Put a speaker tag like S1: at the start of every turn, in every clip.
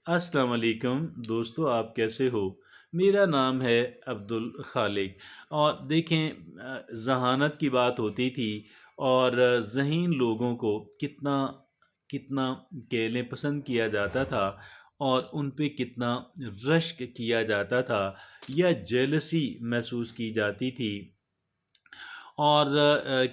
S1: अस्सलाम वालेकुम दोस्तों, आप कैसे हो? मेरा नाम है अब्दुल खालिक। और देखें, ज़हानत की बात होती थी और ज़हीन लोगों को कितना कितना केलें पसंद किया जाता था और उन पे कितना रश्क किया जाता था या जेलसी महसूस की जाती थी। और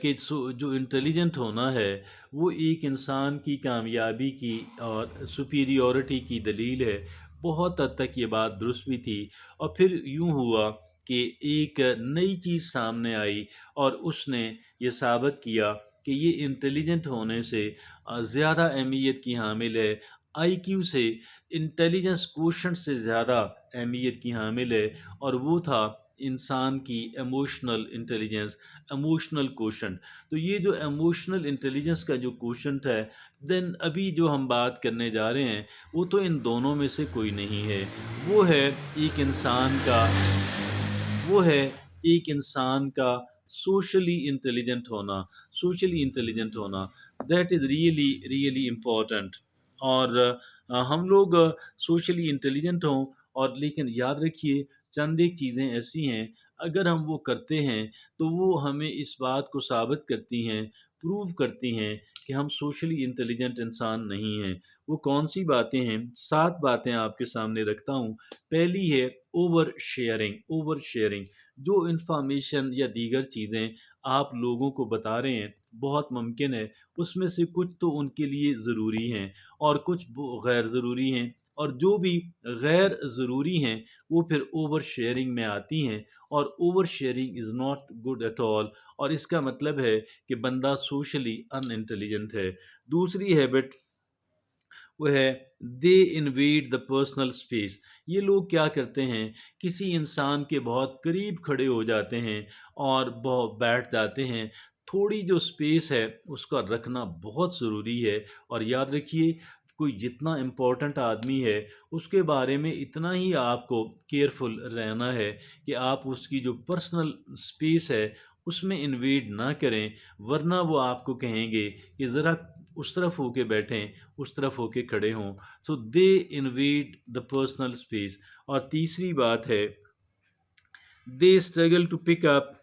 S1: कि जो इंटेलिजेंट होना है वो एक इंसान की कामयाबी की और सुपीरियॉरिटी की दलील है। बहुत हद तक ये बात दुरुस्त भी थी। और फिर यूँ हुआ कि एक नई चीज़ सामने आई और उसने ये साबित किया कि ये इंटेलिजेंट होने से ज़्यादा अहमियत की हामिल है। आईक्यू से, इंटेलिजेंस कोशेंट से ज़्यादा अहमियत की हामिल है। और वो था इंसान की इमोशनल इंटेलिजेंस, इमोशनल कोशंट। तो ये जो इमोशनल इंटेलिजेंस का जो कोशंट है, देन अभी जो हम बात करने जा रहे हैं वो तो इन दोनों में से कोई नहीं है। वो है एक इंसान का वो है एक इंसान का सोशली इंटेलिजेंट होना। सोशली इंटेलिजेंट होना, that is really really important. और हम लोग सोशली इंटेलिजेंट हों, और लेकिन याद रखिए, चंद एक चीज़ें ऐसी हैं, अगर हम वो करते हैं तो वो हमें इस बात को साबित करती हैं, प्रूव करती हैं कि हम सोशली इंटेलिजेंट इंसान नहीं हैं। वो कौन-सी बातें हैं? 7 बातें आपके सामने रखता हूँ। पहली है ओवर शेयरिंग। जो इन्फॉर्मेशन या दीगर चीज़ें आप लोगों को बता रहे हैं, बहुत मुमकिन है उसमें से कुछ तो उनके लिए ज़रूरी हैं और कुछ वो गैर ज़रूरी हैं। और जो भी गैर ज़रूरी हैं वो फिर ओवर शेयरिंग में आती हैं। और over sharing is not good at all. और इसका मतलब है कि बंदा सोशली अनइंटेलिजेंट है। दूसरी हैबिट वो है दे इन्वेड द पर्सनल स्पेस। ये लोग क्या करते हैं, किसी इंसान के बहुत करीब खड़े हो जाते हैं और बहुत बैठ जाते हैं। थोड़ी जो स्पेस है उसका रखना बहुत ज़रूरी है। और याद रखिए, कोई जितना इम्पोर्टेंट आदमी है उसके बारे में इतना ही आपको केयरफुल रहना है कि आप उसकी जो पर्सनल स्पेस है उसमें इन्वेड ना करें, वरना वो आपको कहेंगे कि ज़रा उस तरफ होके बैठें, उस तरफ होके खड़े हों। So they invade the personal space. और तीसरी बात है, they struggle to pick up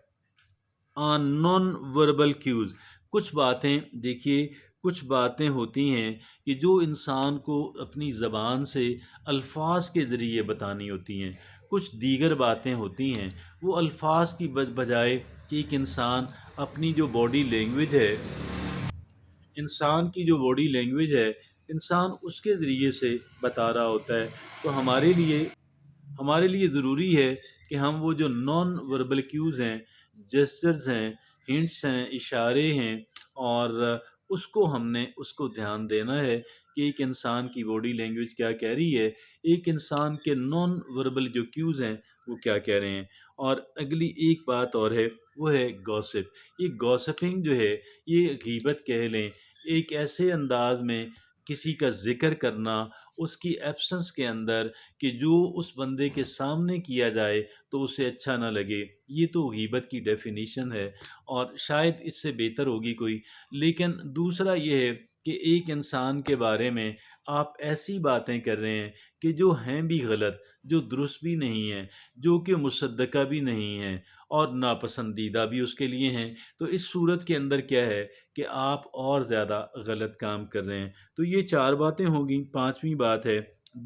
S1: on non verbal cues. कुछ बातें देखिए, कुछ बातें होती हैं कि जो इंसान को अपनी ज़बान से अल्फाज के ज़रिए बतानी होती हैं। कुछ दीगर बातें होती हैं वो अल्फाज की बजाय एक इंसान अपनी जो बॉडी लैंग्वेज है, इंसान की जो बॉडी लैंग्वेज है, इंसान उसके ज़रिए से बता रहा होता है। तो हमारे लिए ज़रूरी है कि हम वो जो नॉन वर्बल क्यूज़ हैं, जेस्चर्स हैं, हिंट्स हैं, इशारे हैं, और उसको ध्यान देना है कि एक इंसान की बॉडी लैंग्वेज क्या कह रही है, एक इंसान के नॉन वर्बल जो क्यूज़ हैं वो क्या कह रहे हैं। और अगली एक बात और है, वो है गॉसिप। ये गॉसिपिंग जो है, ये गीबत कह लें, एक ऐसे अंदाज़ में किसी का ज़िक्र करना उसकी एब्सेंस के अंदर, कि जो उस बंदे के सामने किया जाए तो उसे अच्छा ना लगे। ये तो गीबत की डेफ़िनिशन है और शायद इससे बेहतर होगी कोई। लेकिन दूसरा ये है कि एक इंसान के बारे में आप ऐसी बातें कर रहे हैं कि जो हैं भी गलत, जो दुरुस्त भी नहीं हैं, जो कि मुसद्दक़ा भी नहीं हैं और नापसंदीदा भी उसके लिए हैं। तो इस सूरत के अंदर क्या है कि आप और ज़्यादा गलत काम कर रहे हैं। तो ये 4 बातें हो गईं। 5वीं बात है,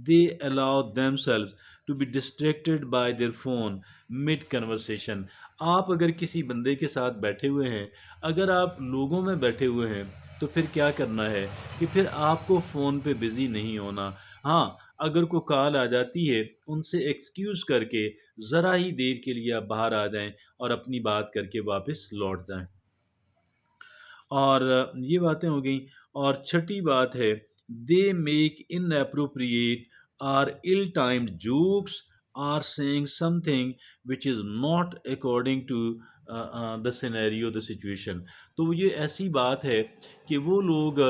S1: they allow themselves to be distracted by their phone mid conversation। आप अगर किसी बंदे के साथ बैठे हुए हैं, अगर आप लोगों में बैठे हुए हैं, तो फिर क्या करना है कि फिर आपको फ़ोन पे बिज़ी नहीं होना। हाँ, अगर कोई कॉल आ जाती है, उनसे एक्सक्यूज़ करके ज़रा ही देर के लिए आप बाहर आ जाएँ और अपनी बात करके वापस लौट जाएँ। और ये बातें हो गईं। और छठी बात है, दे मेक इनएप्रोप्रिएट और ill timed jokes or saying something which is not according to the scenario, the situation. तो ये ऐसी बात है कि वो लोग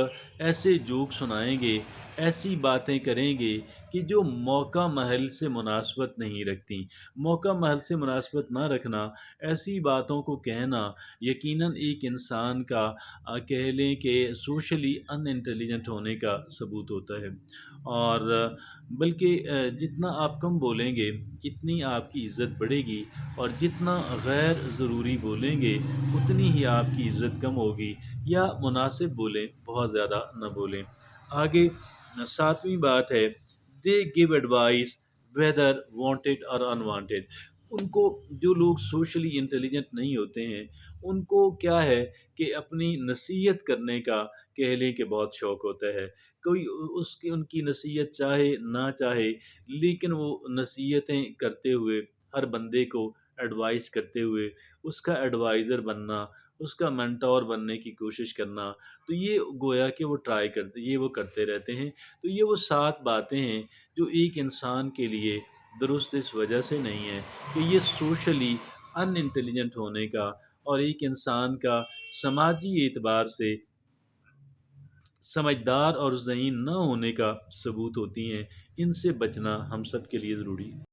S1: ऐसे जोक सुनाएँगे ऐसी बातें करेंगे कि जो मौका महल से मुनासबत नहीं रखती। मौका महल से मुनासबत ना रखना, ऐसी बातों को कहना यकीनन एक इंसान का कह लें कि सोशली अनइंटेलिजेंट होने का सबूत होता है। और बल्कि जितना आप कम बोलेंगे, इतनी आपकी इज़्ज़त बढ़ेगी, और जितना गैर ज़रूरी बोलेंगे, उतनी ही आपकी इज़्ज़त कम होगी। या मुनासिब बोलें, बहुत ज़्यादा ना बोलें। आगे 7वीं बात है, they give advice whether wanted और अनवांटेड। उनको, जो लोग सोशली इंटेलिजेंट नहीं होते हैं, उनको क्या है कि अपनी नसीहत करने का कह लें कि बहुत शौक होता है। कोई उसकी उनकी नसीहत चाहे ना चाहे, लेकिन वो नसीहतें करते हुए, हर बंदे को एडवाइस करते हुए, उसका एडवाइज़र बनना, उसका मेंटोर बनने की कोशिश करना, तो ये गोया कि वो करते रहते हैं। तो ये वो 7 बातें हैं जो एक इंसान के लिए दुरुस्त इस वजह से नहीं है कि ये सोशली अनइंटेलिजेंट होने का और एक इंसान का समाजी एतबार से समझदार और ज़हीन ना होने का सबूत होती हैं। इनसे बचना हम सब के लिए ज़रूरी है।